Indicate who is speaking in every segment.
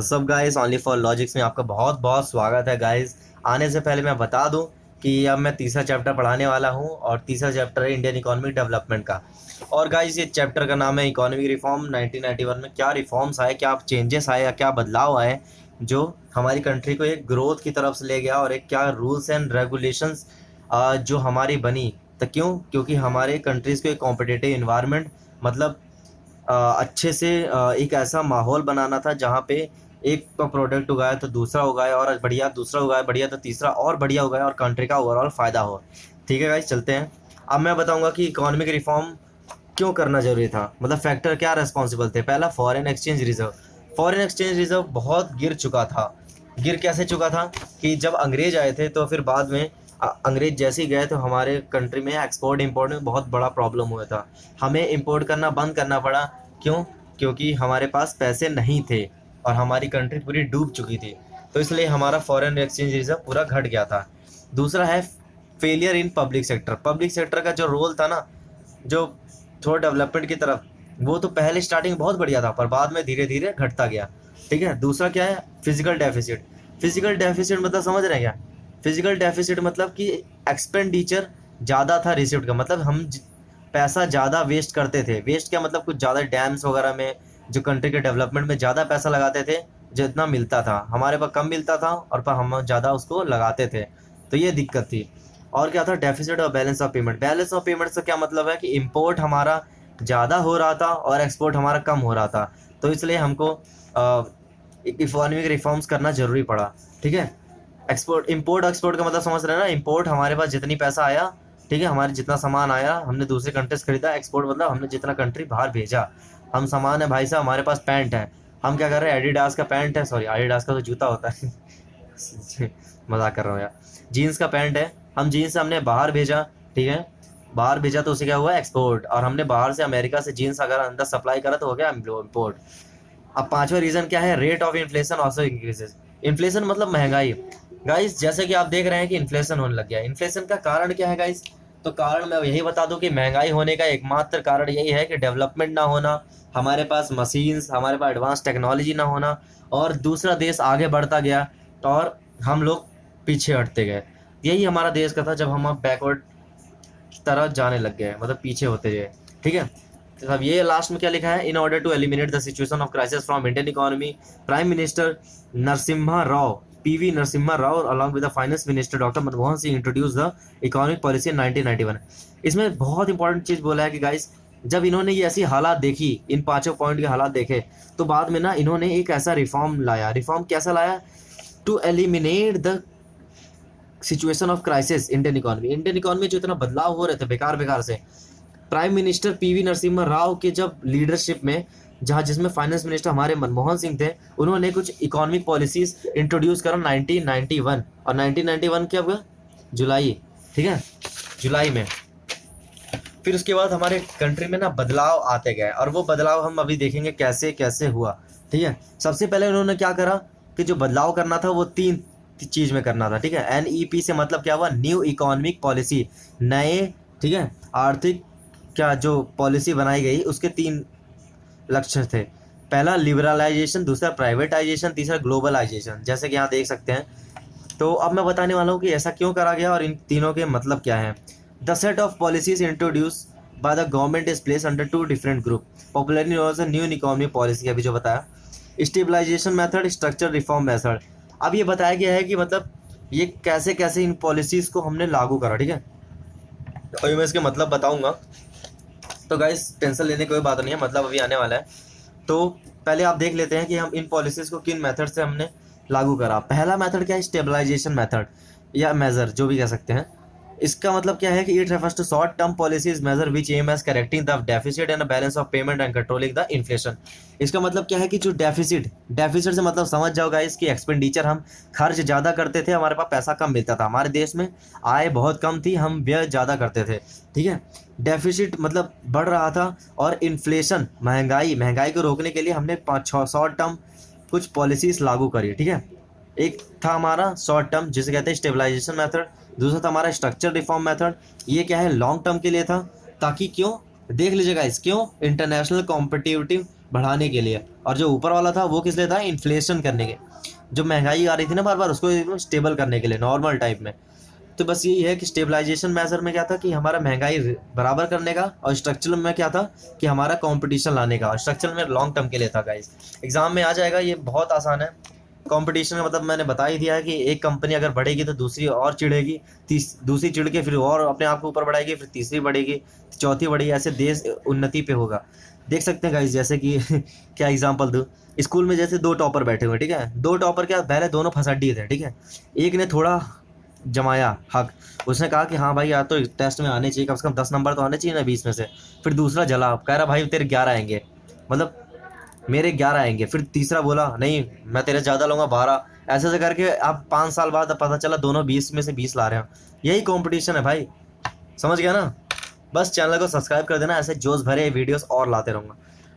Speaker 1: सब guys only for logics में आपका बहुत बहुत स्वागत है गाइस। आने से पहले मैं बता दूं कि अब मैं तीसरा चैप्टर पढ़ाने वाला हूं और तीसरा चैप्टर है इंडियन इकोनॉमिक डेवलपमेंट का। और गाइस ये चैप्टर का नाम है इकोनॉमिक रिफॉर्म। 1991 में क्या रिफॉर्म्स आए, क्या चेंजेस आए या क्या बदलाव आए जो हमारी कंट्री को एक ग्रोथ की तरफ से ले गया, और एक क्या रूल्स एंड रेगुलेशंस जो हमारी बनी। तो क्योंकि हमारे कंट्रीज़ को एक कॉम्पिटिटिव इन्वायरमेंट, मतलब अच्छे से एक ऐसा माहौल बनाना था जहाँ पे एक का प्रोडक्ट उगाए तो दूसरा उगाए, और बढ़िया दूसरा उगाए बढ़िया तो तीसरा और बढ़िया उगाए, और कंट्री का ओवरऑल फ़ायदा हो। ठीक है गाइस, चलते हैं। अब मैं बताऊंगा कि इकोनॉमिक रिफॉर्म क्यों करना जरूरी था, मतलब फैक्टर क्या रेस्पॉन्सिबल थे। पहला, foreign exchange reserve. Foreign exchange reserve बहुत गिर चुका था। गिर कैसे चुका था कि जब अंग्रेज आए थे तो फिर बाद में अंग्रेज जैसे ही गए तो हमारे कंट्री में एक्सपोर्ट इंपोर्ट में बहुत बड़ा प्रॉब्लम हुआ था। हमें इंपोर्ट करना बंद करना पड़ा। क्यों? क्योंकि हमारे पास पैसे नहीं थे और हमारी कंट्री पूरी डूब चुकी थी। तो इसलिए हमारा फॉरेन एक्सचेंज रिजर्व पूरा घट गया था। दूसरा है failure in public sector. Public sector का जो रोल था ना, जो थोड़ा डेवलपमेंट की तरफ, वो तो पहले स्टार्टिंग बहुत बढ़िया था पर बाद में धीरे धीरे घटता गया। ठीक है। दूसरा क्या है? Physical deficit. फिजिकल डेफिसिट मतलब समझ रहे हैं क्या? फिजिकल डेफिसिट मतलब कि एक्सपेंडिचर ज़्यादा था रिसिप्ट का, मतलब हम पैसा ज़्यादा वेस्ट करते थे। वेस्ट क्या मतलब, कुछ ज़्यादा डैम्स वगैरह में जो कंट्री के डेवलपमेंट में ज़्यादा पैसा लगाते थे, जितना मिलता था हमारे पास कम मिलता था, और पर हम ज़्यादा उसको लगाते थे। तो ये दिक्कत थी। और क्या था? डेफिसिट और balance of payment. Balance of payment से क्या मतलब है कि इम्पोर्ट हमारा ज़्यादा हो रहा था और एक्सपोर्ट हमारा कम हो रहा था। तो इसलिए हमको इकोनॉमिक रिफॉर्म्स करना ज़रूरी पड़ा। ठीक है। एक्सपोर्ट इम्पोर्ट एक्सपोर्ट का मतलब समझ रहे हैं ना? इम्पोर्ट हमारे पास जितनी पैसा आया, ठीक है, हमारे जितना सामान आया हमने दूसरे कंट्री से खरीदा। एक्सपोर्ट मतलब हमने जितना कंट्री बाहर भेजा। हम सामान है भाई साहब, हमारे पास पैंट है, हम क्या कर रहे हैं? एडिडास का पैंट है, सॉरी एडिडास का तो जूता होता है मजाक कर रहा हूँ यार। जीन्स का पैंट है, हम जीन्स हमने बाहर भेजा। ठीक है। बाहर भेजा तो उसे क्या हुआ? एक्सपोर्ट। और हमने बाहर से अमेरिका से जीन्स अगर अंदर सप्लाई करा तो हो गया इम्पोर्ट। अब पांचवा रीजन क्या है? Rate of inflation also increases. Inflation मतलब महंगाई। गाइस जैसे कि आप देख रहे हैं कि इन्फ्लेशन होने लग गया है। इन्फ्लेशन का कारण क्या है गाइस? तो कारण मैं यही बता दूं कि महंगाई होने का एकमात्र कारण यही है कि डेवलपमेंट ना होना, हमारे पास मशीन्स, हमारे पास एडवांस टेक्नोलॉजी ना होना, और दूसरा देश आगे बढ़ता गया और हम लोग पीछे हटते गए। यही हमारा देश का था जब हम अब बैकवर्ड की तरह जाने लग गए, मतलब पीछे होते गए। ठीक है। तो अब ये लास्ट में क्या लिखा है? In order to eliminate the situation of crisis from Indian economy, prime minister Narasimha Rao, PV Narasimha Rao along with the finance minister doctor Manmohan Singh introduce the economic policy in 1991। इसमें बहुत इंपॉर्टेंट चीज बोला है कि गाइस, जब इन्होंने ये ऐसी हालात देखी, इन पांचों पॉइंट के हालात देखे, तो बाद में ना इन्होंने एक ऐसा रिफॉर्म लाया। रिफॉर्म कैसा लाया? To eliminate the situation of crisis Indian economy. Indian economy जो इतना बदलाव हो रहे थे बेकार बेकार से, prime minister PV Narasimha Rao के जब लीडरशिप में, जहां जिसमें फाइनेंस मिनिस्टर हमारे मनमोहन सिंह थे, उन्होंने कुछ इकोनॉमिक पॉलिसीज इंट्रोड्यूस करा 1991। और 1991 क्या हुआ? जुलाई। ठीक है, जुलाई में। फिर उसके बाद हमारे कंट्री में ना बदलाव आते गए, और वो बदलाव हम अभी देखेंगे कैसे कैसे हुआ। ठीक है। सबसे पहले उन्होंने क्या करा कि जो बदलाव करना था वो तीन चीज में करना था। ठीक है। एनईपी से मतलब क्या हुआ? न्यू इकोनॉमिक पॉलिसी, नए, ठीक है, आर्थिक क्या जो पॉलिसी बनाई गई उसके तीन लक्ष्य थे। पहला लिबरलाइजेशन, दूसरा प्राइवेटाइजेशन, तीसरा ग्लोबलाइजेशन, जैसे कि यहाँ देख सकते हैं। तो अब मैं बताने वाला हूँ कि ऐसा क्यों करा गया और इन तीनों के मतलब क्या है। The set of policies introduce by the government is place under two different group, popularly known as new economic policy, अभी जो बताया। Stabilisation method, structure reform method. अब ये बताया गया है कि मतलब ये कैसे कैसे इन पॉलिसीज को हमने लागू करा। ठीक है। और मैं इसके मतलब बताऊंगा। तो गाइस टेंशन लेने की कोई बात नहीं है, मतलब अभी आने वाला है। तो पहले आप देख लेते हैं कि हम इन पॉलिसीज को किन मेथड से हमने लागू करा। पहला मेथड क्या है? स्टेबलाइजेशन मेथड या मेजर, जो भी कह सकते हैं। इसका मतलब क्या है कि it refers to short term policies measure which aim as correcting the deficit and balance of payment and controlling the inflation. इसका मतलब क्या है कि जो डेफिसिट, डेफिसिट से मतलब समझ जाओ गाइस कि एक्सपेंडिचर, हम खर्च ज़्यादा करते थे, हमारे पास पैसा कम मिलता था, हमारे देश में आय बहुत कम थी, हम व्यय ज़्यादा करते थे। ठीक है। डेफिसिट मतलब बढ़ रहा था। और इन्फ्लेशन, महंगाई, महंगाई को रोकने के लिए हमने 5-6 शॉर्ट टर्म कुछ पॉलिसीज लागू करी। ठीक है। एक था हमारा शॉर्ट टर्म जिसे कहते हैं स्टेबलाइजेशन मेथड, दूसरा था हमारा स्ट्रक्चर रिफॉर्म मेथड। ये क्या है? लॉन्ग टर्म के लिए था, ताकि क्यों, देख लीजिएगा इस, क्यों? इंटरनेशनल कॉम्पिटिटिव बढ़ाने के लिए, और जो ऊपर वाला था वो किस लिए था, इन्फ्लेशन करने के, जो महंगाई आ रही थी ना बार बार, उसको एकदम स्टेबल करने के लिए नॉर्मल टाइप में। तो बस यही है कि स्टेबलाइजेशन मेजर में क्या था कि हमारा महंगाई बराबर करने का, और स्ट्रक्चरल में क्या था कि हमारा कंपटीशन लाने का, और स्ट्रक्चरल में लॉन्ग टर्म के लिए था गाइस। एग्जाम में आ जाएगा, ये बहुत आसान है। कंपटीशन का मतलब मैंने बता ही दिया है कि एक कंपनी अगर बढ़ेगी तो दूसरी और चिढ़ेगी, दूसरी चिढ़ के फिर और अपने आप को ऊपर बढ़ाएगी, फिर तीसरी बढ़ेगी, चौथी बढ़ेगी, ऐसे देश उन्नति पे होगा। देख सकते हैं गाइस, जैसे कि क्या एग्जांपल दूं, स्कूल में जैसे दो टॉपर बैठे हुए, ठीक है, दो टॉपर क्या पहले दोनों फसड्डी थे, ठीक है। एक ने थोड़ा जमाया हक, उसने कहा कि हाँ भाई यार तो टेस्ट में आने चाहिए, कम से कम 10 नंबर तो आने चाहिए ना 20 में से। फिर दूसरा जला, कह रहा भाई तेरे 11 आएंगे, मतलब मेरे 11 आएंगे। फिर तीसरा बोला नहीं मैं तेरे ज़्यादा लूंगा 12। ऐसे ऐसे करके अब 5 साल बाद अब पता चला दोनों 20 में से 20 ला रहे हैं। यही कंपटीशन है भाई, समझ गया ना। बस चैनल को सब्सक्राइब कर देना, ऐसे जोश भरे वीडियोस और लाते रहूँगा,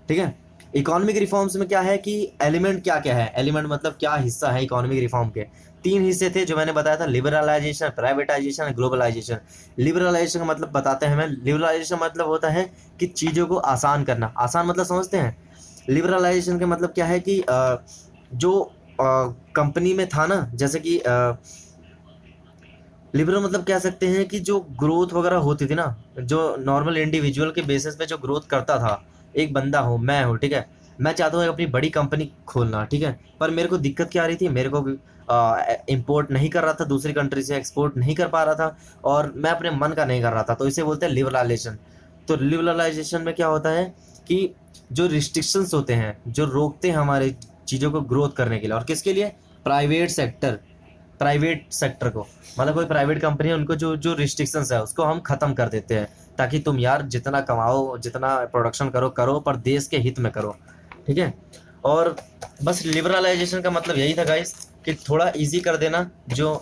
Speaker 1: ठीक है। इकोनॉमिक रिफॉर्म्स में क्या है कि एलिमेंट क्या क्या है, एलिमेंट मतलब क्या हिस्सा है इकोनॉमिक रिफॉर्म के। 3 हिस्से थे जो मैंने बताया था, लिबरलाइजेशन, प्राइवेटाइजेशन, ग्लोबलाइजेशन। लिबरलाइजेशन का मतलब बताते हैं हमें, लिबरलाइजेशन मतलब होता है कि चीज़ों को आसान करना। आसान मतलब समझते हैं, लिबरलाइजेशन का मतलब क्या है कि जो कंपनी में था ना, जैसे कि लिबरल मतलब कह सकते हैं कि जो ग्रोथ वगैरह होती थी ना, जो नॉर्मल इंडिविजुअल के बेसिस पे जो ग्रोथ करता था, एक बंदा हूँ मैं हूँ, ठीक है, मैं चाहता हूँ अपनी बड़ी कंपनी खोलना, ठीक है, पर मेरे को दिक्कत क्या आ रही थी, मेरे को इंपोर्ट नहीं कर रहा था दूसरी कंट्री से, एक्सपोर्ट नहीं कर पा रहा था, और मैं अपने मन का नहीं कर रहा था, तो इसे बोलते हैं लिबरलाइजेशन। तो लिबरलाइजेशन में क्या होता है कि जो रिस्ट्रिक्शंस होते हैं, जो रोकते हैं हमारे चीज़ों को ग्रोथ करने के लिए, और किसके लिए, प्राइवेट सेक्टर, प्राइवेट सेक्टर को, मतलब कोई प्राइवेट कंपनी है उनको जो जो रिस्ट्रिक्शंस है उसको हम खत्म कर देते हैं, ताकि तुम यार जितना कमाओ जितना प्रोडक्शन करो करो, पर देश के हित में करो, ठीक है। और बस लिबरलाइजेशन का मतलब यही था गाइस कि थोड़ा इजी कर देना जो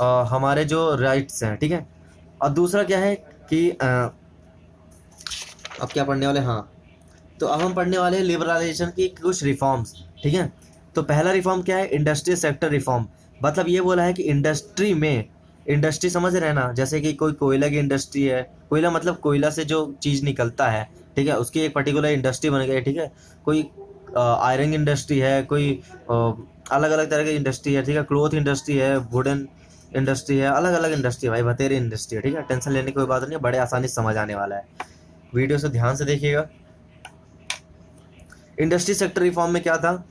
Speaker 1: हमारे जो राइट्स हैं, ठीक है। और दूसरा क्या है कि अब क्या पढ़ने वाले, हाँ, तो अब हम पढ़ने वाले हैं लिबरलाइजेशन की कुछ रिफॉर्म्स, ठीक है। तो पहला रिफॉर्म क्या है, इंडस्ट्री सेक्टर रिफॉर्म। मतलब ये बोला है कि इंडस्ट्री में, इंडस्ट्री समझ रहे हैं ना, जैसे कि कोई कोयला की इंडस्ट्री है, कोयला मतलब कोयला से जो चीज़ निकलता है, ठीक है, उसकी एक पर्टिकुलर इंडस्ट्री बन गई है, ठीक है। कोई आयरन इंडस्ट्री है, कोई अलग अलग तरह की इंडस्ट्री है, ठीक है, क्लोथ इंडस्ट्री है, वुडन इंडस्ट्री है, अलग अलग इंडस्ट्री है भाई, बतेरी इंडस्ट्री है, ठीक है। टेंशन लेने की कोई बात नहीं है, बड़े आसानी से समझ आने वाला है, वीडियो से ध्यान से देखिएगा। इंडस्ट्री सेक्टर रिफॉर्म में क्या था,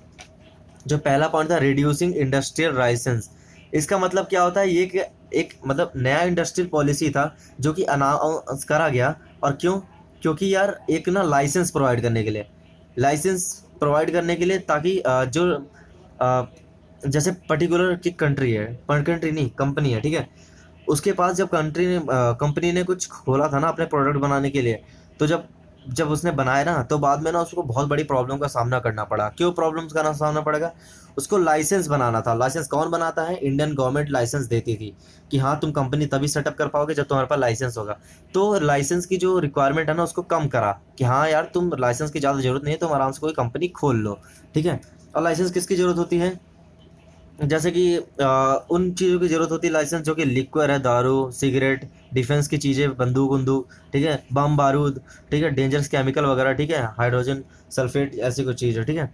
Speaker 1: जो पहला पॉइंट था रिड्यूसिंग इंडस्ट्रियल लाइसेंस। इसका मतलब क्या होता है, ये कि एक मतलब नया इंडस्ट्रियल पॉलिसी था जो कि अनाउंस करा गया। और क्यों, क्योंकि यार एक ना लाइसेंस प्रोवाइड करने के लिए, लाइसेंस प्रोवाइड करने के लिए, ताकि जैसे पर्टिकुलर की कंट्री है, पर कंट्री नहीं कंपनी है, ठीक है, उसके पास जब कंपनी ने कुछ खोला था ना अपने प्रोडक्ट बनाने के लिए, तो जब जब उसने बनाया ना, तो बाद में ना उसको बहुत बड़ी प्रॉब्लम का सामना करना पड़ा। क्यों प्रॉब्लम्स का सामना पड़ेगा, उसको लाइसेंस बनाना था। लाइसेंस कौन बनाता है, इंडियन गवर्नमेंट लाइसेंस देती थी कि हाँ तुम कंपनी तभी सेटअप कर पाओगे जब तुम्हारे पास लाइसेंस होगा। तो लाइसेंस की जो रिक्वायरमेंट है ना उसको कम करा कि हाँ यार तुम लाइसेंस की ज़्यादा जरूरत नहीं है, तुम आराम से कोई कंपनी खोल लो, ठीक है। और लाइसेंस किसकी जरूरत होती है, जैसे कि उन चीज़ों की ज़रूरत होती है लाइसेंस जो कि लिक्वर है, दारू, सिगरेट, डिफेंस की चीज़ें, बंदूक बंदूक, ठीक है, बम बारूद, ठीक है, डेंजरस केमिकल वगैरह, ठीक है, हाइड्रोजन सल्फेट, ऐसी कुछ चीज़ है, ठीक है।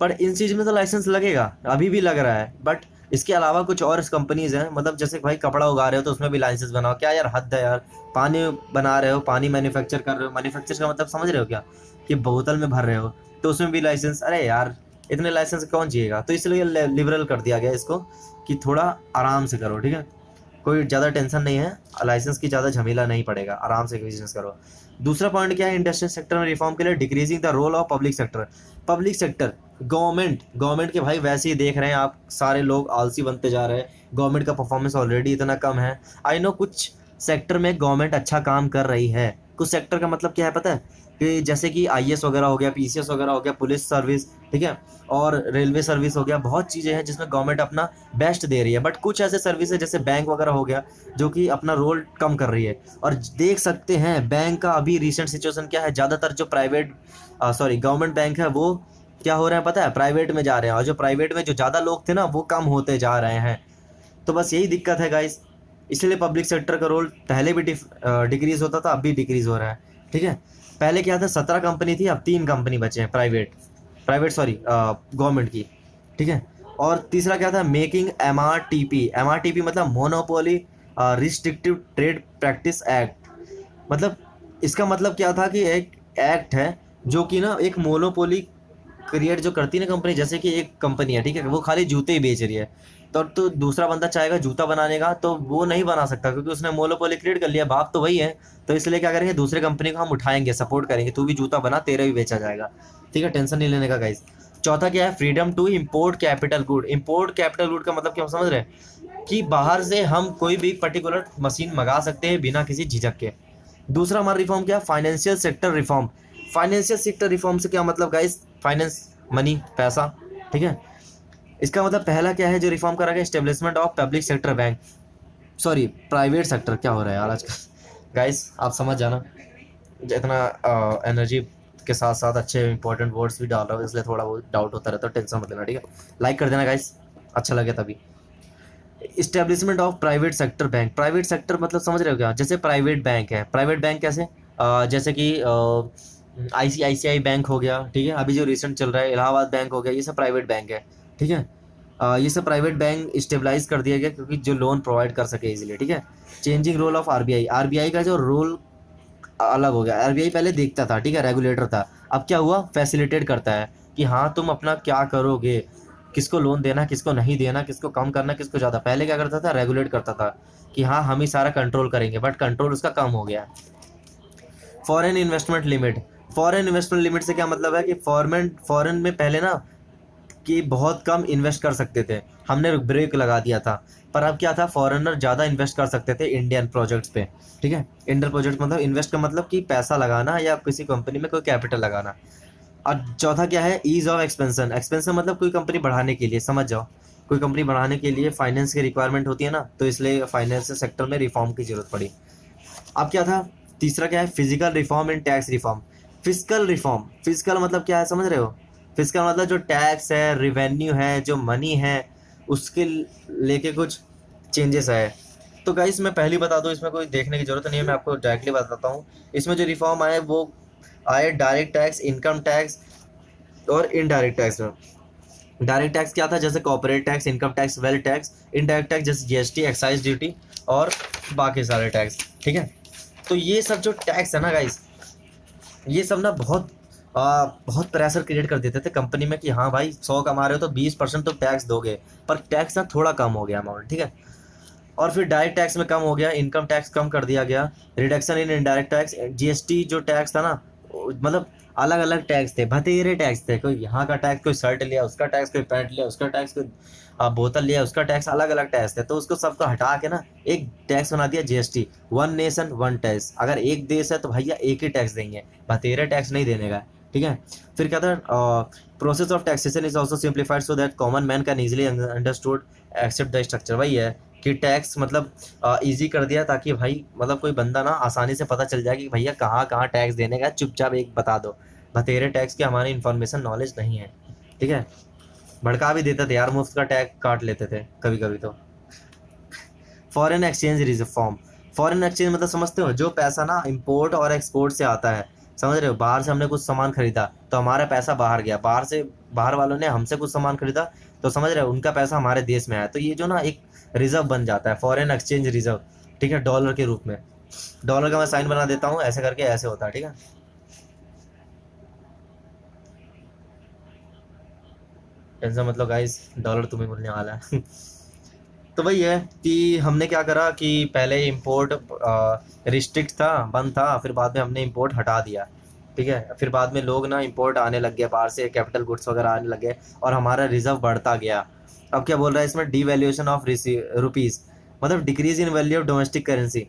Speaker 1: पर इन चीज़ में तो लाइसेंस लगेगा, अभी भी लग रहा है, बट इसके अलावा कुछ और कंपनीज हैं, मतलब जैसे भाई कपड़ा उगा रहे हो तो उसमें भी लाइसेंस बनाओ, क्या यार हद है यार। पानी बना रहे हो, पानी मैन्युफैक्चर कर रहे हो, मैन्युफैक्चर का मतलब समझ रहे हो क्या, कि बोतल में भर रहे हो तो उसमें भी लाइसेंस, अरे यार इतने लाइसेंस कौन जिएगा। तो इसलिए लिबरल कर दिया गया इसको कि थोड़ा आराम से करो, ठीक है, कोई ज़्यादा टेंशन नहीं है, लाइसेंस की ज़्यादा झमेला नहीं पड़ेगा, आराम से बिजनेस करो। दूसरा पॉइंट क्या है इंडस्ट्रियल सेक्टर में रिफॉर्म के लिए, decreasing the role of public sector. Public sector, government के भाई वैसे ही देख रहे हैं आप, सारे लोग आलसी बनते जा रहे हैं, गवर्नमेंट का परफॉर्मेंस ऑलरेडी इतना कम है। आई नो कुछ सेक्टर में गवर्नमेंट अच्छा काम कर रही है, कुछ सेक्टर का मतलब क्या है पता है, कि जैसे कि आईएएस वगैरह हो गया, पीसीएस वगैरह हो गया, पुलिस सर्विस, ठीक है, और रेलवे सर्विस हो गया, बहुत चीज़ें हैं जिसमें गवर्नमेंट अपना बेस्ट दे रही है। बट कुछ ऐसे सर्विस है जैसे बैंक वगैरह हो गया जो कि अपना रोल कम कर रही है। और देख सकते हैं बैंक का अभी रिसेंट सिचुएशन क्या है, ज़्यादातर जो गवर्नमेंट बैंक है वो क्या हो रहा है पता है, प्राइवेट में जा रहे हैं, और जो प्राइवेट में जो ज़्यादा लोग थे ना वो कम होते जा रहे हैं। तो बस यही दिक्कत है गाइस, इसलिए पब्लिक सेक्टर का रोल पहले भी डिक्रीज होता था, अब भी डिक्रीज हो रहा है। ठीक है। पहले क्या था, 17 कंपनी थी, अब 3 कंपनी बचे हैं प्राइवेट, सॉरी गवर्नमेंट की। ठीक है। और तीसरा क्या था, मेकिंग MRTP। MRTP मतलब monopoly restrictive trade practice act. मतलब इसका मतलब क्या था कि एक एक्ट है जो कि ना एक मोनोपोली क्रिएट जो करती है ना कंपनी, जैसे कि एक कंपनी है, ठीक है, वो खाली जूते ही बेच रही है, तो दूसरा बंदा चाहेगा जूता बनाने का तो वो नहीं बना सकता, क्योंकि उसने मोनोपोली क्रिएट कर लिया, बाप तो वही है। तो इसलिए क्या करेंगे, दूसरे कंपनी को हम उठाएंगे, सपोर्ट करेंगे, तू भी जूता बना, तेरा भी बेचा जाएगा। ठीक है, टेंशन नहीं लेने का गाइस। चौथा क्या है, freedom to import capital good. Import capital good का मतलब क्या समझ रहे हैं, कि बाहर से हम कोई भी पर्टिकुलर मशीन मंगा सकते हैं बिना किसी झिझक के। दूसरा हमारा रिफॉर्म क्या, financial sector reform. Financial sector reform से क्या मतलब गाइस, फाइनेंस, मनी, पैसा। ठीक है। इसका मतलब पहला क्या है जो रिफॉर्म करा गया, establishment of public sector bank, sorry private sector, क्या हो रहा है यार आजकल गाइस, आप समझ जाना। इतना एनर्जी के साथ साथ अच्छे इंपॉर्टेंट वर्ड्स भी डाल रहा हूँ, इसलिए थोड़ा बहुत डाउट होता रहता है, टेंशन मत लेना। ठीक है, लाइक कर देना गाइस, अच्छा लगे तभी। Establishment of private sector bank. Private sector मतलब समझ रहे हो क्या, जैसे प्राइवेट बैंक है, प्राइवेट बैंक कैसे, जैसे कि ICICI बैंक हो गया, ठीक है, अभी जो रिसेंट चल रहा है इलाहाबाद बैंक हो गया, ये सब प्राइवेट बैंक है। ठीक है। ये सब प्राइवेट बैंक स्टेबलाइज कर दिया गया क्योंकि जो लोन प्रोवाइड कर सके इजीली। ठीक है। Changing role of RBI। RBI का जो रोल अलग हो गया। RBI पहले देखता था, ठीक है, रेगुलेटर था, अब क्या हुआ, फैसिलिटेट करता है कि हाँ तुम अपना क्या करोगे, किसको लोन देना, किसको नहीं देना, किसको कम करना, किसको ज़्यादा। पहले क्या करता था, रेगुलेट करता था कि हाँ हम ही सारा कंट्रोल करेंगे, बट कंट्रोल उसका कम हो गया। Foreign investment limit. Foreign investment limit से क्या मतलब है कि फॉरेन में पहले ना कि बहुत कम इन्वेस्ट कर सकते थे, हमने ब्रेक लगा दिया था। पर अब क्या था, फॉरेनर ज़्यादा इन्वेस्ट कर सकते थे इंडियन प्रोजेक्ट्स पे। ठीक है। इंडियन प्रोजेक्ट मतलब इन्वेस्ट का मतलब कि पैसा लगाना या किसी कंपनी में कोई कैपिटल लगाना। और चौथा क्या है, ईज ऑफ एक्सपेंशन। एक्सपेंशन मतलब कोई कंपनी बढ़ाने के लिए, समझ जाओ, कोई कंपनी बढ़ाने के लिए फाइनेंस की रिक्वायरमेंट होती है ना, तो इसलिए फाइनेंस सेक्टर में रिफॉर्म की जरूरत पड़ी। अब क्या था, तीसरा क्या है, physical reform and tax reform. Physical reform, physical मतलब क्या है समझ रहे हो, फिजिकल मतलब जो टैक्स है, रिवेन्यू है, जो मनी है, उसके लेके कुछ चेंजेस है। तो गाइस मैं पहले बता दूं, इसमें कोई देखने की जरूरत नहीं है, मैं आपको डायरेक्टली बताता हूँ। इसमें जो रिफॉर्म आए वो आए डायरेक्ट टैक्स, इनकम टैक्स और इनडायरेक्ट टैक्स में। डायरेक्ट टैक्स क्या था, जैसे corporate tax, income tax, wealth tax. Indirect tax जैसे GST, एक्साइज ड्यूटी और बाकी सारे टैक्स। ठीक है। तो ये सब जो टैक्स है ना गाइस, ये सब ना बहुत प्रेशर क्रिएट कर देते थे कंपनी में कि हाँ भाई 100 कमा रहे हो तो 20% तो टैक्स दोगे। पर टैक्स ना थोड़ा कम हो गया अमाउंट। ठीक है। और फिर डायरेक्ट टैक्स में कम हो गया, इनकम टैक्स कम कर दिया गया, reduction in indirect tax. GST जो टैक्स था ना, मतलब अलग अलग टैक्स थे, भतेरे टैक्स थे, कोई यहाँ का टैक्स, कोई शर्ट लिया उसका टैक्स, कोई पैंट लिया उसका टैक्स, कोई बोतल लिया उसका टैक्स, अलग अलग टैक्स थे। तो उसको सबको हटा के ना एक टैक्स बना दिया, GST, one nation one tax. अगर एक देश है तो भैया एक ही टैक्स देंगे, भतेरे टैक्स नहीं देने का। ठीक है। फिर क्या था, process of taxation is also simplified so that common man can easily understood accept the structure. वही है कि टैक्स मतलब इजी कर दिया, ताकि भाई मतलब कोई बंदा ना आसानी से पता चल जाए कि भैया कहाँ कहाँ टैक्स देने का, चुपचाप एक बता दो, भतेरे टैक्स की हमारी इन्फॉर्मेशन नॉलेज नहीं है। ठीक है। भड़का भी देते थे यार, मुफ्त का टैक्स काट लेते थे कभी कभी तो। Foreign exchange reform. Foreign exchange मतलब समझते हो, जो पैसा ना इंपोर्ट और एक्सपोर्ट से आता है, समझ रहे हो, बाहर से हमने कुछ सामान खरीदा तो हमारा पैसा बाहर गया, बाहर से बाहर वालों ने हमसे कुछ सामान खरीदा तो समझ रहे हो उनका पैसा हमारे देश में आया, तो ये जो ना एक रिजर्व बन जाता है, फॉरेन एक्सचेंज रिजर्व। ठीक है, डॉलर के रूप में। डॉलर का मैं साइन बना देता हूँ, ऐसे करके ऐसे होता है। ठीक है, टेंशन मतलब गाइस, डॉलर तुम्हें मिलने वाला है तो वही है कि हमने क्या करा कि पहले इंपोर्ट रिस्ट्रिक्ट था, बंद था, फिर बाद में हमने इंपोर्ट हटा दिया। ठीक है। फिर बाद में लोग ना इंपोर्ट आने लग गए बाहर से, कैपिटल गुड्स वगैरह आने लग गए और हमारा रिजर्व बढ़ता गया। अब क्या बोल रहा है इसमें, डीवैल्यूएशन ऑफ रुपीज, मतलब decrease in value of domestic currency.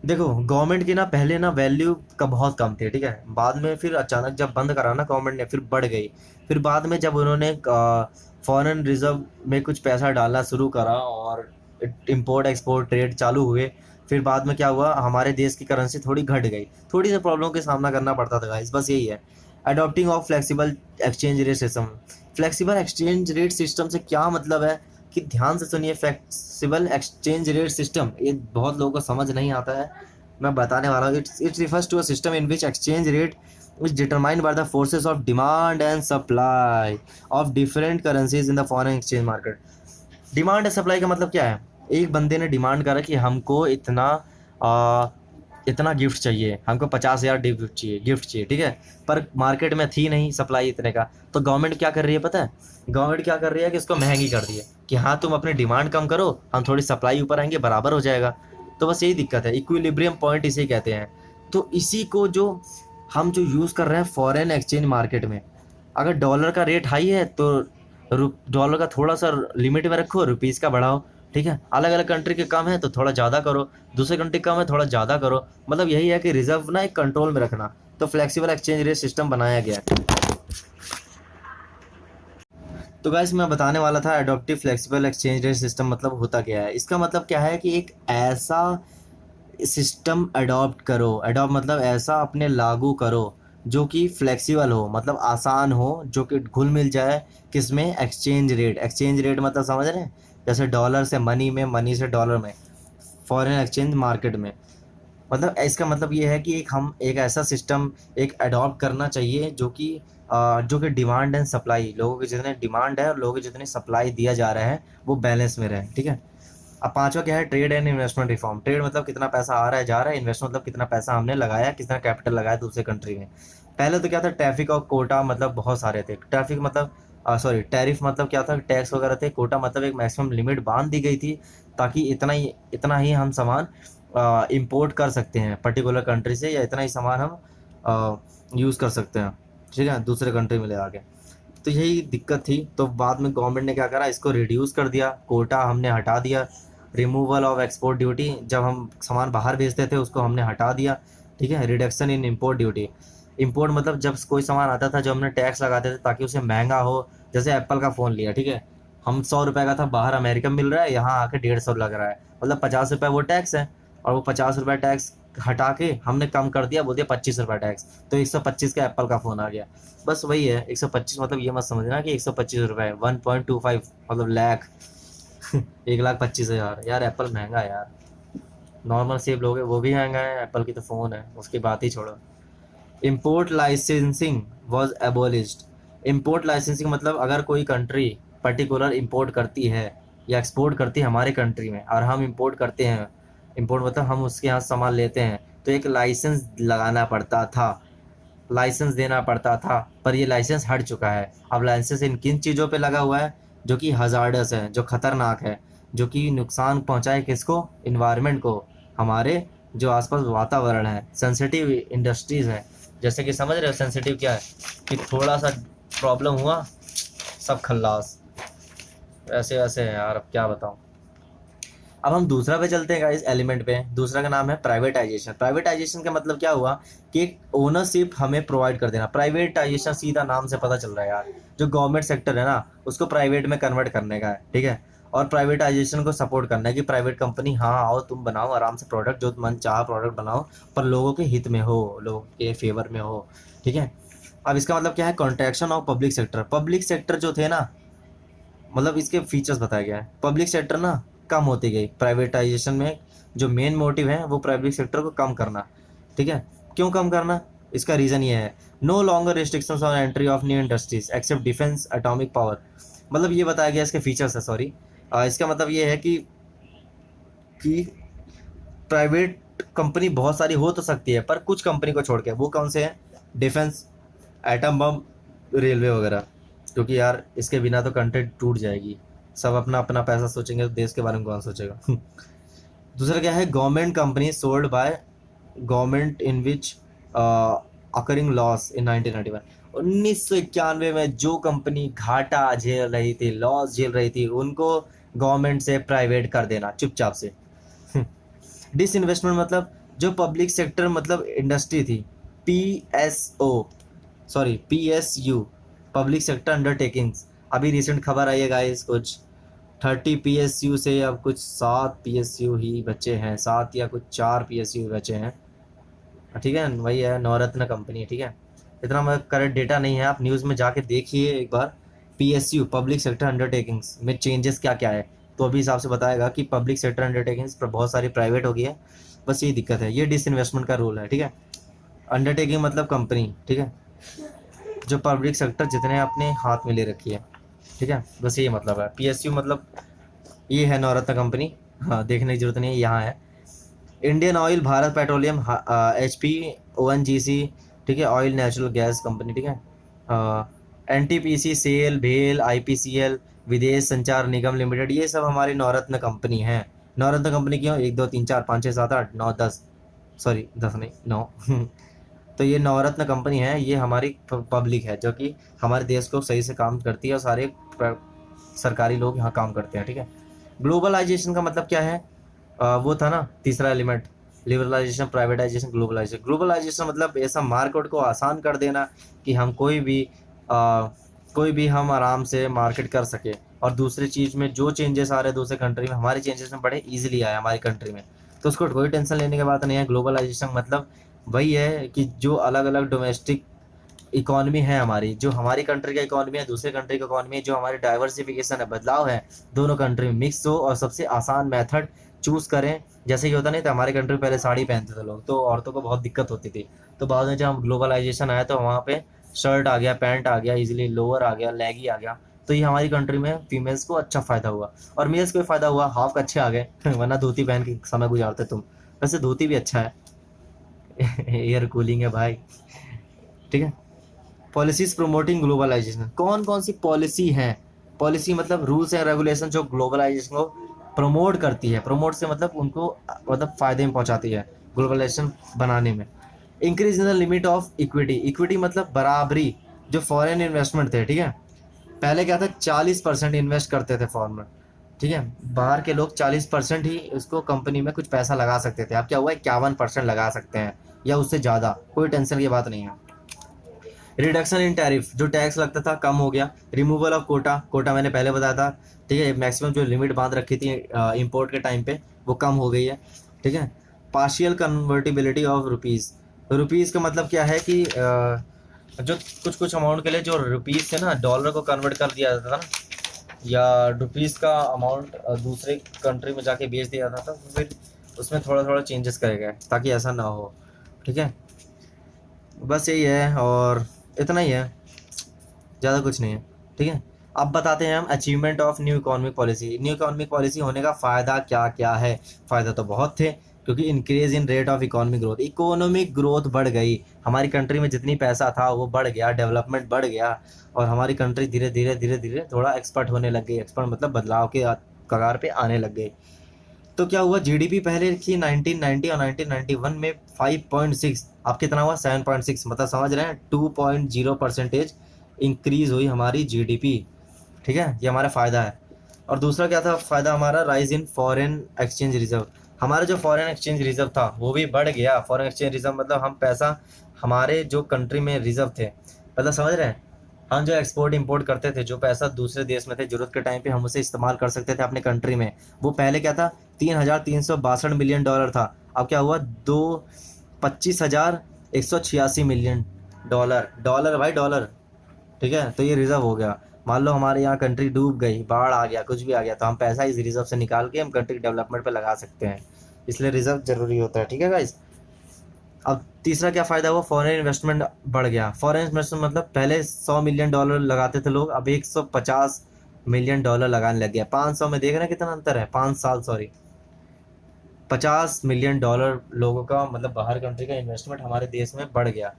Speaker 1: देखो गवर्नमेंट की ना पहले ना वैल्यू का बहुत कम थी, ठीक है, बाद में फिर अचानक जब बंद करा ना गवर्नमेंट ने, फिर बढ़ गई। फिर बाद में जब उन्होंने फॉरेन रिजर्व में कुछ पैसा डालना शुरू करा और इंपोर्ट एक्सपोर्ट ट्रेड चालू हुए, फिर बाद में क्या हुआ, हमारे देश की करेंसी थोड़ी घट गई, थोड़ी सी प्रॉब्लम का सामना करना पड़ता था गाइस, बस यही है। Adopting of flexible exchange rate system. Flexible exchange rate system से क्या मतलब है कि ध्यान से सुनिए, फ्लेक्सिबल एक्सचेंज रेट सिस्टम, ये बहुत लोगों को समझ नहीं आता है, मैं बताने वाला हूँ। It refers to a system in which exchange rate is determined by the forces of demand and supply of different currencies in the foreign exchange market. Demand and supply का मतलब क्या है? एक बंदे ने डिमांड करा कि हमको इतना गिफ्ट चाहिए, हमको 50,000 गिफ्ट चाहिए, ठीक है। पर मार्केट में थी नहीं सप्लाई इतने का, तो गवर्नमेंट क्या कर रही है पता है? गवर्नमेंट क्या कर रही है कि इसको महंगी कर दी है कि हाँ तुम अपनी डिमांड कम करो, हम थोड़ी सप्लाई ऊपर आएंगे, बराबर हो जाएगा। तो बस यही दिक्कत है, इक्विलिब्रियम पॉइंट इसे कहते हैं। तो इसी को जो हम जो यूज़ कर रहे हैं फॉरेन एक्सचेंज मार्केट में, अगर डॉलर का रेट हाई है तो डॉलर का थोड़ा सा लिमिट में रखो, रुपीज़ का बढ़ाओ, ठीक है। अलग अलग कंट्री के कम है तो थोड़ा ज़्यादा करो, दूसरे कंट्री कम है थोड़ा ज़्यादा करो। मतलब यही है कि रिजर्व ना एक कंट्रोल में रखना। तो फ्लेक्सिबल एक्सचेंज रेट सिस्टम बनाया गया है। तो गाइस मैं बताने वाला था adaptive flexible exchange rate system मतलब होता क्या है। इसका मतलब क्या है कि एक ऐसा सिस्टम अडॉप्ट करो, अडॉप्ट मतलब ऐसा अपने लागू करो जो कि फ्लेक्सिबल हो, मतलब आसान हो, जो कि घुल मिल जाए किसमें? Exchange rate. एक्सचेंज रेट मतलब समझ रहे हैं, जैसे डॉलर से मनी में, मनी से डॉलर में, फॉरेन एक्सचेंज मार्केट में। मतलब इसका मतलब ये है कि हम एक ऐसा सिस्टम एक अडॉप्ट करना चाहिए जो कि डिमांड एंड सप्लाई, लोगों की जितने डिमांड है और लोगों की जितनी सप्लाई दिया जा रहा है वो बैलेंस में रहे, ठीक है। अब पांचवा क्या है? Trade and investment reform. Trade मतलब कितना पैसा आ रहा है जा रहा है, इन्वेस्ट मतलब कितना पैसा हमने लगाया, कितना कैपिटल लगाया दूसरे कंट्री में। पहले तो क्या था? ट्रैफिक और कोटा मतलब बहुत सारे थे। ट्रैफिक मतलब सॉरी टैरिफ मतलब क्या था? टैक्स वगैरह थे। कोटा मतलब एक मैक्सिमम लिमिट बांध दी गई थी ताकि इतना ही हम सामान इंपोर्ट कर सकते हैं पर्टिकुलर कंट्री से, या इतना ही सामान हम यूज़ कर सकते हैं, ठीक है, दूसरे कंट्री में ले आके। तो यही दिक्कत थी। तो बाद में गवर्नमेंट ने क्या करा? इसको रिड्यूस कर दिया, कोटा हमने हटा दिया। रिमूवल ऑफ एक्सपोर्ट ड्यूटी, जब हम सामान बाहर भेजते थे उसको हमने हटा दिया, ठीक है। Reduction in import duty. Import मतलब जब कोई सामान आता था जो हमने टैक्स लगाते थे ताकि उसे महंगा हो। जैसे एप्पल का फ़ोन लिया, ठीक है, हम 100 रुपये का था, बाहर अमेरिका में मिल रहा है, यहाँ आके 150 लग रहा है, मतलब 50 रुपये वो टैक्स है। और वो 50 रुपये टैक्स हटा के हमने कम कर दिया, बोल दिया 25 रुपये टैक्स, तो 125 का एप्पल का फ़ोन आ गया। बस वही है 125। मतलब ये मत समझना कि 125 रुपये 1.25 मतलब लाख 1,25,000। यार एप्पल महंगा है यार, नॉर्मल सेब लोगे वो भी महंगा है, एप्पल की तो फ़ोन है, उसकी बात ही छोड़ो। Import licensing was एबोलिश्ड। Import licensing मतलब अगर कोई कंट्री पर्टिकुलर इंपोर्ट करती है या एक्सपोर्ट करती है हमारे कंट्री में, और हम इंपोर्ट करते हैं, इंपोर्ट मतलब हम उसके यहाँ सामान लेते हैं, तो एक लाइसेंस लगाना पड़ता था, लाइसेंस देना पड़ता था। पर ये लाइसेंस हट चुका है। अब लाइसेंस इन किन चीज़ों पे लगा हुआ है? जो कि हजार्डस है, जो खतरनाक है, जो कि नुकसान पहुंचाए किसको? इन्वायरमेंट को, हमारे जो आसपास वातावरण है, सेंसिटिव इंडस्ट्रीज है। जैसे कि समझ रहे हो सेंसिटिव क्या है? कि थोड़ा सा प्रॉब्लम हुआ सब खल्लास, ऐसे वैसे है यार, अब क्या बताऊं। अब हम दूसरा पे चलते हैं गाइस, एलिमेंट पे। दूसरा का नाम है प्राइवेटाइजेशन। प्राइवेटाइजेशन का मतलब क्या हुआ कि एक ओनरशिप हमें प्रोवाइड कर देना। प्राइवेटाइजेशन सीधा नाम से पता चल रहा है यार, जो गवर्नमेंट सेक्टर है ना उसको प्राइवेट में कन्वर्ट करने का है, ठीक है। और प्राइवेटाइजेशन को सपोर्ट करना है कि प्राइवेट कंपनी हाँ आओ तुम बनाओ आराम से प्रोडक्ट, जो मन चाह प्रोडक्ट बनाओ, पर लोगों के हित में हो, लोगों के फेवर में हो, ठीक है। अब इसका मतलब क्या है? Contraction of public sector. Public sector जो थे ना, मतलब इसके फीचर्स बताया गया है। पब्लिक सेक्टर ना कम होती गई प्राइवेटाइजेशन में। जो मेन मोटिव है वो पब्लिक सेक्टर को कम करना, ठीक है। क्यों कम करना? इसका रीज़न ये है, no longer restrictions on entry of new industries except defence atomic power. मतलब ये बताया गया, इसके फीचर्स है, सॉरी, इसका मतलब ये है कि प्राइवेट कंपनी बहुत सारी हो तो सकती है, पर कुछ कंपनी को छोड़ के। वो कौन से हैं? डिफेंस, एटम बम, रेलवे वगैरह। क्योंकि यार इसके बिना तो कंट्री टूट जाएगी, सब अपना अपना पैसा सोचेंगे तो देश के बारे में कौन सोचेगा। दूसरा क्या है? Government company sold by government in which occurring loss in 1991। 1991 में जो कंपनी घाटा झेल रही थी, लॉस झेल रही थी, उनको गवर्नमेंट से प्राइवेट कर देना चुपचाप से। डिसइन्वेस्टमेंट मतलब जो पब्लिक सेक्टर मतलब इंडस्ट्री थी, PSU, पब्लिक सेक्टर अंडरटेकिंग्स। अभी रिसेंट खबर आई है गाइस, कुछ 30 PSU से अब कुछ 7 PSU ही बचे हैं, 7 या कुछ 4 PSU बचे हैं, ठीक है। वही है, नवरत्न कंपनी है, ठीक है। इतना मतलब करेक्ट डेटा नहीं है, आप न्यूज़ में जाके देखिए एक बार। PSU पब्लिक सेक्टर अंडरटेकिंग्स में चेंजेस क्या क्या है, तो अभी हिसाब से बताएगा कि पब्लिक सेक्टर अंडरटेकिंग्स पर बहुत सारी प्राइवेट हो गई है, बस यही दिक्कत है, ये डिसइन्वेस्टमेंट का रूल है, ठीक है। अंडरटेकिंग मतलब कंपनी, ठीक है, जो पब्लिक सेक्टर जितने अपने हाथ में ले रखी है, ठीक है, बस यही मतलब है। PSU मतलब ये है नवरत्न कंपनी, हाँ देखने की जरूरत नहीं है, यहाँ है। Indian oil, Bharat petroleum, HP, ONGC, ठीक है, ऑयल नेचुरल गैस कंपनी, ठीक है, NTPC, सेल, भेल, IPCL, विदेश संचार निगम लिमिटेड, ये सब हमारी नवरत्न कंपनी है। नवरत्न कंपनी क्यों, 1 2 3 4 5 6 7 8 9 10, सॉरी 10 नहीं 9 तो ये नवरत्न कंपनी है, ये हमारी पब्लिक है जो कि हमारे देश को सही से काम करती है, और सारे सरकारी लोग यहाँ काम करते हैं, ठीक है। ग्लोबलाइजेशन का मतलब क्या है, वो था ना तीसरा element, liberalisation, privatisation, globalisation. Globalisation मतलब ऐसा मार्केट को आसान कर देना कि हम कोई भी हम आराम से मार्केट कर सके, और दूसरी चीज़ में जो चेंजेस आ रहे हैं दूसरे कंट्री में, हमारी चेंजेस में बड़े इजीली आए हमारी कंट्री में, तो उसको कोई टेंशन लेने की बात नहीं है। ग्लोबलाइजेशन मतलब वही है कि जो अलग अलग डोमेस्टिक इकॉनमी है हमारी, जो हमारी कंट्री का इकॉनमी है, दूसरे कंट्री का इकॉनमी है, जो हमारी डाइवर्सिफिकेशन है, बदलाव है, दोनों कंट्री में मिक्स हो, और सबसे आसान मेथड चूज करें। जैसे कि होता नहीं था, हमारे कंट्री में पहले साड़ी पहनते थे लोग, तो औरतों को बहुत दिक्कत होती थी, तो बाद में जब ग्लोबलाइजेशन आया तो वहाँ पे शर्ट आ गया, पैंट आ गया, इजीली लोअर आ गया, लेगी आ गया, तो ये हमारी कंट्री में फीमेल्स को अच्छा फ़ायदा हुआ, और मेल्स को भी फ़ायदा हुआ, हाफ अच्छे आ गए वरना धोती पहन के समय गुजारते तुम। वैसे धोती भी अच्छा है एयर कूलिंग है भाई, ठीक है। पॉलिसीज प्रमोटिंग ग्लोबलाइजेशन, कौन कौन सी पॉलिसी है, पॉलिसी मतलब रूल्स एंड रेगुलेशन जो ग्लोबलाइजेशन को प्रमोट करती है, प्रमोट से मतलब उनको मतलब फायदे में पहुंचाती है ग्लोबलाइजेशन बनाने में। Increase in the limit of equity, equity मतलब बराबरी, जो फॉरेन इन्वेस्टमेंट थे, ठीक है, पहले क्या था 40% इन्वेस्ट करते थे फॉरेनर, ठीक है, बाहर के लोग 40% ही उसको कंपनी में कुछ पैसा लगा सकते थे, अब क्या हुआ 51% लगा सकते हैं या उससे ज़्यादा, कोई टेंशन की बात नहीं है। रिडक्शन इन टैरिफ, जो टैक्स लगता था कम हो गया। रिमूवल ऑफ कोटा, कोटा मैंने पहले बताया था, ठीक है, मैक्सिमम जो लिमिट बांध रखी थी इंपोर्ट के टाइम पे वो कम हो गई है, ठीक है। Partial convertibility of rupees, rupees का मतलब क्या है कि जो कुछ कुछ अमाउंट के लिए जो रुपीज़ से ना डॉलर को कन्वर्ट कर दिया जाता था ना, या रुपीज़ का अमाउंट दूसरे कंट्री में जाके बेच दिया जाता था, तो फिर उसमें थोड़ा थोड़ा चेंजेस करे गए ताकि ऐसा ना हो, ठीक है। बस यही है, और इतना ही है, ज़्यादा कुछ नहीं है, ठीक है। अब बताते हैं हम achievement of new economic policy. New economic policy होने का फ़ायदा क्या क्या है, फ़ायदा तो बहुत थे, क्योंकि increase in rate of economic growth, economic growth बढ़ गई हमारी कंट्री में, जितनी पैसा था वो बढ़ गया, डेवलपमेंट बढ़ गया, और हमारी कंट्री धीरे धीरे धीरे धीरे थोड़ा एक्सपर्ट होने लग गई, एक्सपर्ट मतलब बदलाव के कगार पे आने लग गई। तो क्या हुआ, जीडीपी पहले की 1990 और 1991 में 5.6, अब कितना हुआ 7.6, मतलब समझ रहे हैं 2.0% इंक्रीज हुई हमारी जीडीपी, ठीक है, ये हमारा फ़ायदा है। और दूसरा क्या था फ़ायदा हमारा, rise in foreign exchange reserve, हमारा जो फॉरेन एक्सचेंज रिजर्व था वो भी बढ़ गया। फॉरेन एक्सचेंज रिजर्व मतलब हम पैसा हमारे जो कंट्री में रिजर्व थे, मतलब समझ रहे हैं, हम जो एक्सपोर्ट इंपोर्ट करते थे, जो पैसा दूसरे देश में थे, जरूरत के टाइम पे हम उसे इस्तेमाल कर सकते थे अपने कंट्री में, वो पहले क्या था 3,362 मिलियन डॉलर था, अब क्या हुआ 25,186 मिलियन डॉलर, डॉलर भाई डॉलर, ठीक है। तो ये रिजर्व हो गया, मान लो हमारे यहाँ कंट्री डूब गई, बाढ़ आ गया, कुछ भी आ गया, तो हम पैसा इस रिजर्व से निकाल के हम कंट्री डेवलपमेंट पे लगा सकते हैं, इसलिए रिजर्व जरूरी होता है, ठीक है गाइस। अब तीसरा क्या फ़ायदा हुआ, फॉरेन इन्वेस्टमेंट बढ़ गया। फॉरेन इन्वेस्टमेंट मतलब पहले 100 मिलियन डॉलर लगाते थे लोग, अब 150 मिलियन डॉलर लगाने लग गया। 500 में देख रहे हैं कितना अंतर है, 5 साल, सॉरी 50 मिलियन डॉलर लोगों का मतलब बाहर कंट्री का इन्वेस्टमेंट हमारे देश में बढ़ गया,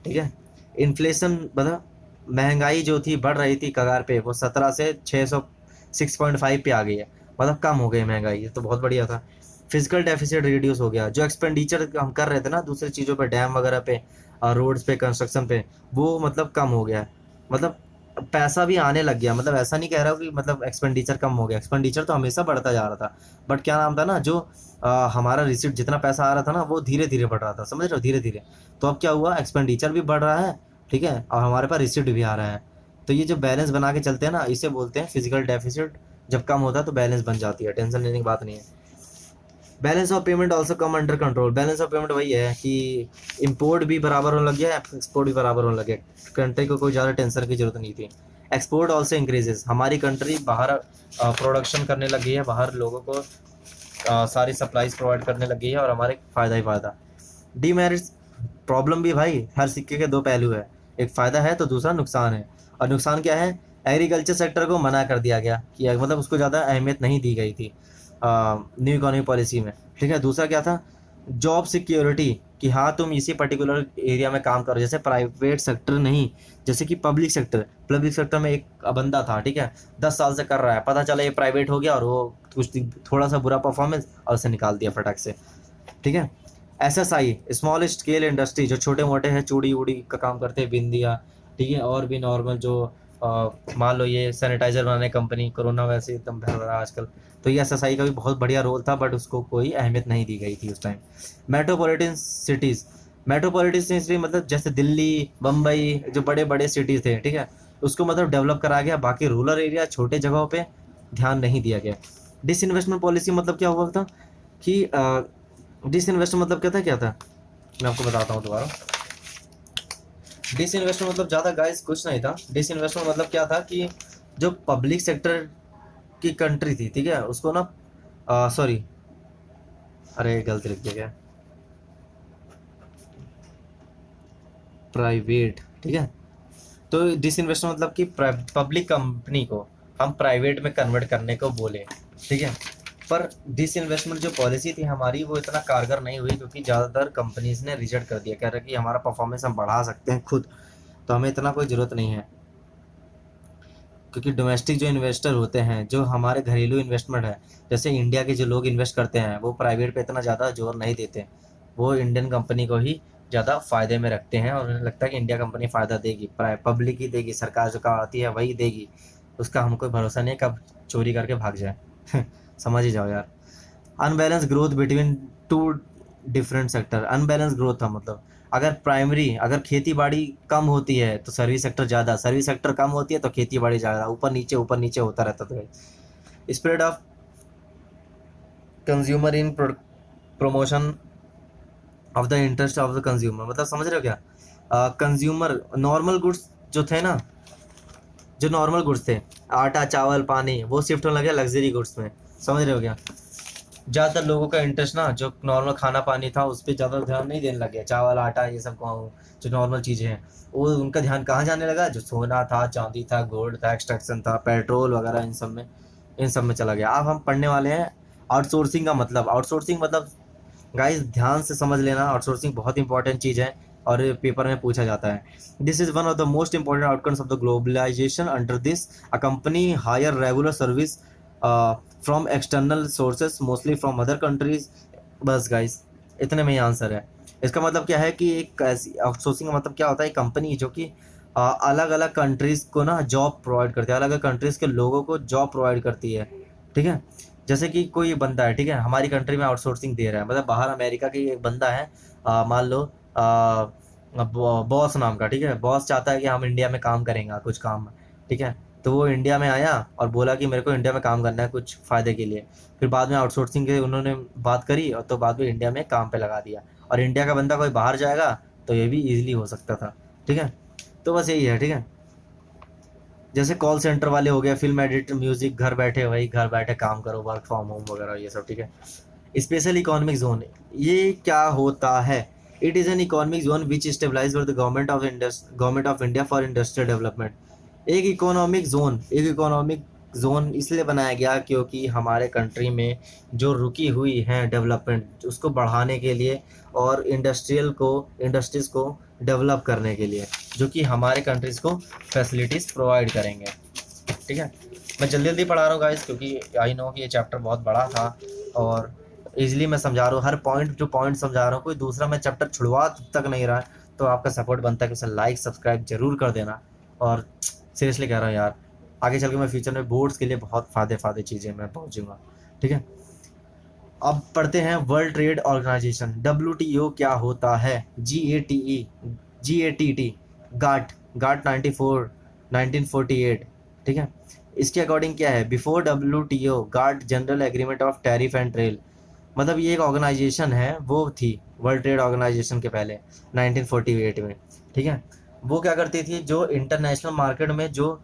Speaker 1: ठीक है। इन्फ्लेशन मतलब महंगाई जो थी बढ़ रही थी कगार पे, वो 17 से 605 पे आ गई है, मतलब कम हो गई महंगाई, ये तो बहुत बढ़िया था। फिजिकल डेफिसिट रिड्यूस हो गया, जो एक्सपेंडिचर हम कर रहे थे ना दूसरी चीज़ों पे, डैम वगैरह पे, रोड्स पे, कंस्ट्रक्शन पे, वो मतलब कम हो गया, मतलब पैसा भी आने लग गया। मतलब ऐसा नहीं कह रहा हूँ कि मतलब एक्सपेंडिचर कम हो गया, एक्सपेंडिचर तो हमेशा बढ़ता जा रहा था, बट क्या नाम था ना, जो हमारा रिसिप्ट जितना पैसा आ रहा था ना वो धीरे धीरे बढ़ रहा था, समझ रहे हो, धीरे धीरे। तो अब क्या हुआ, एक्सपेंडिचर भी बढ़ रहा है, ठीक है, और हमारे पास रिसिप्ट भी आ रहा है, तो ये जो बैलेंस बना के चलते हैं ना, इसे बोलते हैं फिजिकल डेफिसिट। जब कम होता है तो बैलेंस बन जाती है, टेंशन लेने की बात नहीं है। Balance of payment also come under control, balance of payment वही है कि इंपोर्ट भी बराबर होने लग गया, एक्सपोर्ट भी बराबर होने लग गया, कंट्री को कोई ज़्यादा टेंशन की जरूरत नहीं थी। एक्सपोर्ट ऑल्सो इंक्रीजेस, हमारी कंट्री बाहर प्रोडक्शन करने लग गई है, बाहर लोगों को सारी सप्लाईज प्रोवाइड करने लग गई है और हमारे फ़ायदा ही फ़ायदा। डीमेरिट्स, प्रॉब्लम भी भाई हर सिक्के के दो पहलू है, एक फ़ायदा है तो दूसरा नुकसान है। और नुकसान क्या है, एग्रीकल्चर सेक्टर को मना कर दिया गया कि मतलब उसको ज़्यादा अहमियत नहीं दी गई थी न्यू इकोनॉमी पॉलिसी में, ठीक है। दूसरा क्या था, जॉब सिक्योरिटी, कि हाँ तुम इसी पर्टिकुलर एरिया में काम करो, जैसे प्राइवेट सेक्टर नहीं, जैसे कि पब्लिक सेक्टर में एक बंदा था, ठीक है, 10 साल से कर रहा है, पता चला ये प्राइवेट हो गया और वो कुछ थोड़ा सा बुरा परफॉर्मेंस और उसे निकाल दिया फटाक से, ठीक है। एसएसआई, स्मॉल स्केल इंडस्ट्री, जो छोटे मोटे हैं, चूड़ी उड़ी का काम करते हैं, बिंदिया, ठीक है, और भी नॉर्मल जो मान लो ये सैनिटाइजर बनाने कंपनी, कोरोना वैसे एकदम भर रहा है आजकल, तो ये एसएसआई का भी बहुत बढ़िया रोल था, बट उसको कोई अहमियत नहीं दी गई थी उस time. Metropolitan cities, metropolitan city मतलब जैसे दिल्ली, बम्बई, जो बड़े बड़े सिटीज़ थे, ठीक है, उसको मतलब डेवलप करा गया, बाकी रूरल एरिया, छोटे जगहों पे ध्यान नहीं दिया गया। डिसइन्वेस्टमेंट पॉलिसी मतलब क्या हुआ था कि डिसइन्वेस्टमेंट मतलब क्या था, मैं आपको बताता हूँ दोबारा। डिसइन्वेस्टमेंट मतलब ज़्यादा गाइस कुछ नहीं था। डिसइन्वेस्टमेंट मतलब क्या था कि जो पब्लिक सेक्टर की कंट्री थी, ठीक है, उसको ना सॉरी, अरे गलत लिख दिया गया, प्राइवेट, ठीक है। तो डिसइन्वेस्टमेंट मतलब कि पब्लिक कंपनी को हम प्राइवेट में कन्वर्ट करने को बोले, ठीक है। पर डिसइन्वेस्टमेंट जो पॉलिसी थी हमारी वो इतना कारगर नहीं हुई, क्योंकि ज़्यादातर कंपनीज ने रिजेक्ट कर दिया, कह रहे कि हमारा परफॉर्मेंस हम बढ़ा सकते हैं खुद, तो हमें इतना कोई ज़रूरत नहीं है। क्योंकि डोमेस्टिक जो इन्वेस्टर होते हैं, जो हमारे घरेलू इन्वेस्टमेंट है, जैसे इंडिया के जो लोग इन्वेस्ट करते हैं, वो प्राइवेट पे इतना ज़्यादा जोर नहीं देते, वो इंडियन कंपनी को ही ज़्यादा फ़ायदे में रखते हैं, और उन्हें लगता है कि इंडिया कंपनी फ़ायदा देगी, पब्लिक ही देगी, सरकार जो आती है वही देगी, उसका हमको भरोसा नहीं कब चोरी करके भाग जाए समझ ही जाओ यार। Unbalance growth between two different sector, unbalance growth था मतलब अगर खेती बाड़ी कम होती है तो सर्विस सेक्टर ज़्यादा, सर्विस सेक्टर कम होती है तो खेती बाड़ी ज़्यादा, ऊपर नीचे होता रहता था। Spread of consumer in promotion of the interest of the consumer, मतलब समझ रहे हो क्या, कंज्यूमर नॉर्मल गुड्स जो थे ना, जो नॉर्मल गुड्स थे, आटा चावल पानी, वो शिफ्ट होने लगे लग्जरी गुड्स में, समझ रहे हो क्या। ज़्यादातर लोगों का इंटरेस्ट ना जो नॉर्मल खाना पानी था उस पर ज़्यादा ध्यान नहीं देने लगे, चावल आटा ये सब को जो नॉर्मल चीज़ें हैं, वो उनका ध्यान कहाँ जाने लगा, जो सोना था, चांदी था, गोल्ड था, एक्सट्रैक्शन था, पेट्रोल वगैरह, इन सब में चला गया। अब हम पढ़ने वाले हैं आउटसोर्सिंग का मतलब। आउटसोर्सिंग मतलब गाइस ध्यान से समझ लेना, आउटसोर्सिंग बहुत इंपॉर्टेंट चीज़ है और पेपर में पूछा जाता है। This is one of the most important outcomes of the globalisation. Under this a company hire regular service from external sources mostly from other countries. बस गाइस इतने में ही आंसर है। इसका मतलब क्या है कि एक ऐसी आउटसोर्सिंग का मतलब क्या होता है, एक कंपनी जो कि अलग अलग कंट्रीज़ को ना जॉब प्रोवाइड करती है, अलग अलग कंट्रीज़ के लोगों को जॉब प्रोवाइड करती है, ठीक है। जैसे कि कोई बंदा है, ठीक है, हमारी कंट्री में आउटसोर्सिंग दे रहा है, मतलब बाहर अमेरिका की एक बंदा है, मान लो बॉस नाम का, ठीक है, बॉस चाहता है कि हम इंडिया में काम करेंगे कुछ काम, ठीक है, तो वो इंडिया में आया और बोला कि मेरे को इंडिया में काम करना है कुछ फ़ायदे के लिए, फिर बाद में आउटसोर्सिंग के उन्होंने बात करी और तो बाद में इंडिया में काम पे लगा दिया, और इंडिया का बंदा कोई बाहर जाएगा तो ये भी ईजिली हो सकता था, ठीक है। तो बस यही है, ठीक है। जैसे कॉल सेंटर वाले हो गए, फिल्म एडिटर, म्यूजिक, घर बैठे वही घर बैठे काम करो, वर्क फ्रॉम होम वगैरह ये सब, ठीक है। स्पेशल इकोनॉमिक जोन, ये क्या होता है, it is an economic zone which stabilise for the government of India for industrial development. एक इकोनॉमिक जोन इसलिए बनाया गया क्योंकि हमारे कंट्री में जो रुकी हुई है डेवलपमेंट उसको बढ़ाने के लिए और इंडस्ट्रीज़ को डेवलप करने के लिए, जो कि हमारे कंट्रीज़ को फैसिलिटीज़ प्रोवाइड करेंगे, ठीक है। मैं जल्दी जल्दी पढ़ा रहा हूँ गाइस, क्योंकि आई नो कि ये चैप्टर बहुत बड़ा था और इजीली मैं समझा रहा हूँ, हर पॉइंट समझा रहा हूँ, कोई दूसरा मैं चैप्टर छुड़वा तक नहीं रहा है, तो आपका सपोर्ट बनता है कि उसे लाइक सब्सक्राइब जरूर कर देना। और सीरियसली कह रहा हूँ यार, आगे चल के मैं फ्यूचर में बोर्ड्स के लिए बहुत फ़ायदे चीज़ें मैं पहुँचूँगा, ठीक है। अब पढ़ते हैं वर्ल्ड ट्रेड ऑर्गेनाइजेशन, WTO क्या होता है, GATT, गाट गाट 1948, ठीक है। इसके अकॉर्डिंग क्या है, before WTO GATT general agreement of tariff and trade, मतलब ये एक ऑर्गेनाइजेशन है, वो थी वर्ल्ड ट्रेड ऑर्गेनाइजेशन के पहले 1948 में, ठीक है। वो क्या करती थी, जो इंटरनेशनल मार्केट में जो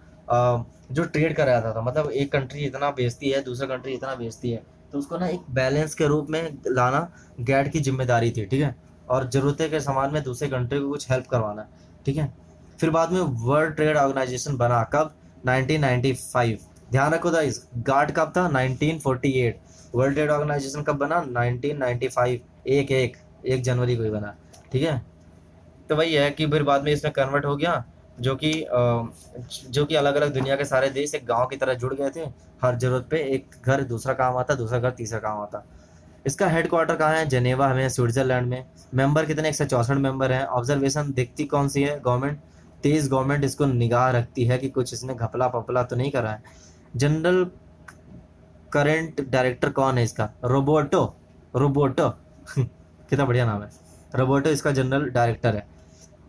Speaker 1: ट्रेड कराया था, मतलब एक कंट्री इतना बेचती है दूसरा कंट्री इतना बेचती है, तो उसको ना एक बैलेंस के रूप में लाना गैट की जिम्मेदारी थी, ठीक है। और ज़रूरतें के सामान में दूसरे कंट्री को कुछ हेल्प करवाना, ठीक है। फिर बाद में वर्ल्ड ट्रेड ऑर्गेनाइजेशन बना, कब? 1995। ध्यान रखो गाइस, गाट कब था? 1948। वर्ल्ड ट्रेड ऑर्गेनाइजेशन कब बना? 1995। एक जनवरी को ही बना, ठीक है। तो वही है कि फिर बाद में इसमें कन्वर्ट हो गया, जो कि अलग अलग दुनिया के सारे देश एक गांव की तरह जुड़ गए थे। हर जरूरत पे एक घर दूसरा काम आता, दूसरा घर तीसरा काम आता। इसका हेडक्वार्टर कहाँ है? जेनेवा में, स्विट्जरलैंड में। मेंबर कितने? 164 मेंबर हैं। ऑब्जर्वेशन दिखती कौन सी है? गवर्नमेंट, तेज गवर्नमेंट इसको निगाह रखती है कि कुछ इसने घपला पपला तो नहीं करा है। जनरल करंट डायरेक्टर कौन है इसका? रोबोटो। रोबोटो कितना बढ़िया नाम है, रोबोटो इसका जनरल डायरेक्टर है।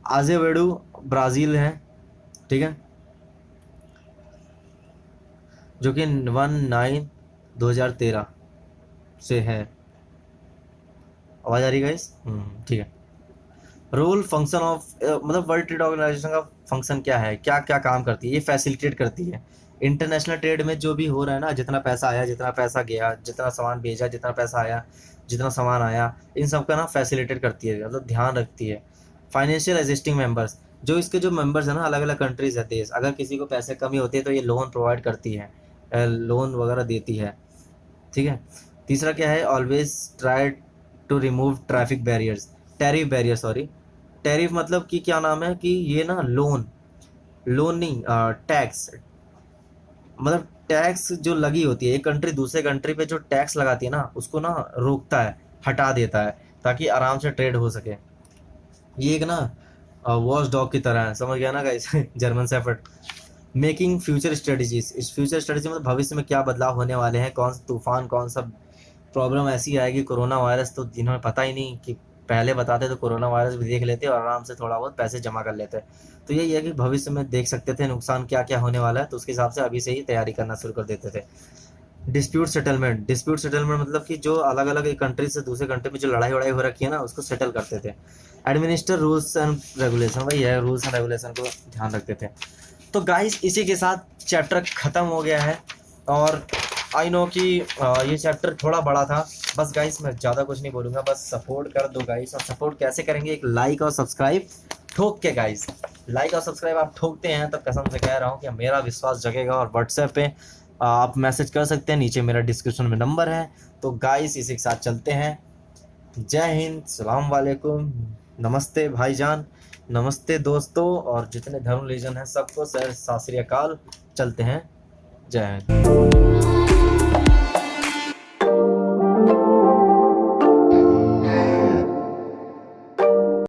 Speaker 1: आजेवेडू ब्राज़ील है, ठीक है, जो कि 1/9/2013 से है। आवाज़ आ रही है गाइस? ठीक है। रोल फंक्शन ऑफ मतलब वर्ल्ड ट्रेड ऑर्गेनाइजेशन का फंक्शन क्या है, क्या क्या काम करती है? ये फैसिलिटेट करती है इंटरनेशनल ट्रेड में जो भी हो रहा है ना, जितना पैसा आया, जितना पैसा गया, जितना सामान भेजा, जितना पैसा आया, जितना सामान आया, इन सब का ना फैसिलिटेट करती है, मतलब ध्यान रखती है। फाइनेंशियल एसिस्टिंग मेंबर्स, जो इसके जो मेंबर्स हैं ना, अलग अलग कंट्रीज है, देश, अगर किसी को पैसे कमी होती है तो ये लोन प्रोवाइड करती है, लोन वगैरह देती है, ठीक है। तीसरा क्या है? Always try to remove traffic barriers, tariff barrier, sorry. Tariff मतलब कि क्या नाम है कि ये ना लोन, लोन नहीं, टैक्स, मतलब टैक्स जो लगी होती है, एक कंट्री दूसरे कंट्री पे जो टैक्स लगाती है ना, उसको ना रोकता है, हटा देता है, ताकि आराम से ट्रेड हो सके। ये एक ना वॉच डॉग की तरह है, समझ गया ना guys German shepherd. Making future strategies, इस फ्यूचर स्ट्रेटजी मतलब भविष्य में क्या बदलाव होने वाले हैं, कौन सा तूफान, कौन सा प्रॉब्लम ऐसी आएगी, कोरोना वायरस तो जिन्होंने पता ही नहीं, कि पहले बताते तो कोरोना वायरस भी देख लेते और आराम से थोड़ा बहुत पैसे जमा कर लेते। तो यही है कि भविष्य में देख सकते थे नुकसान क्या क्या होने वाला है, तो उसके हिसाब से अभी से ही तैयारी करना शुरू कर देते थे। डिस्प्यूट सेटलमेंट, डिस्प्यूट सेटलमेंट मतलब कि जो अलग अलग एक कंट्री से दूसरे कंट्री में जो लड़ाई वड़ाई हो रखी है ना, उसको सेटल करते थे। एडमिनिस्टर रूल्स एंड रेगुलेशन, वही है, रूल्स एंड रेगुलेशन को ध्यान रखते थे। तो गाइस इसी के साथ चैप्टर ख़त्म हो गया है। और आई नो कि ये चैप्टर थोड़ा बड़ा था। बस गाइस मैं ज़्यादा कुछ नहीं बोलूँगा, बस सपोर्ट कर दो गाइस। और सपोर्ट कैसे करेंगे? एक लाइक और सब्सक्राइब ठोक के गाइस, लाइक और सब्सक्राइब आप ठोकते हैं तो कसम से कह रहा हूँ कि मेरा विश्वास जगेगा। और व्हाट्सएप पे आप मैसेज कर सकते हैं, नीचे मेरा डिस्क्रिप्शन में नंबर है। तो गाइस इसी के साथ चलते हैं। जय हिंद, सलाम वालेकुम, नमस्ते भाईजान, नमस्ते दोस्तों, और जितने धर्म रिलीजन हैं सबको सत श्री अकाल। चलते हैं, जय हिंद।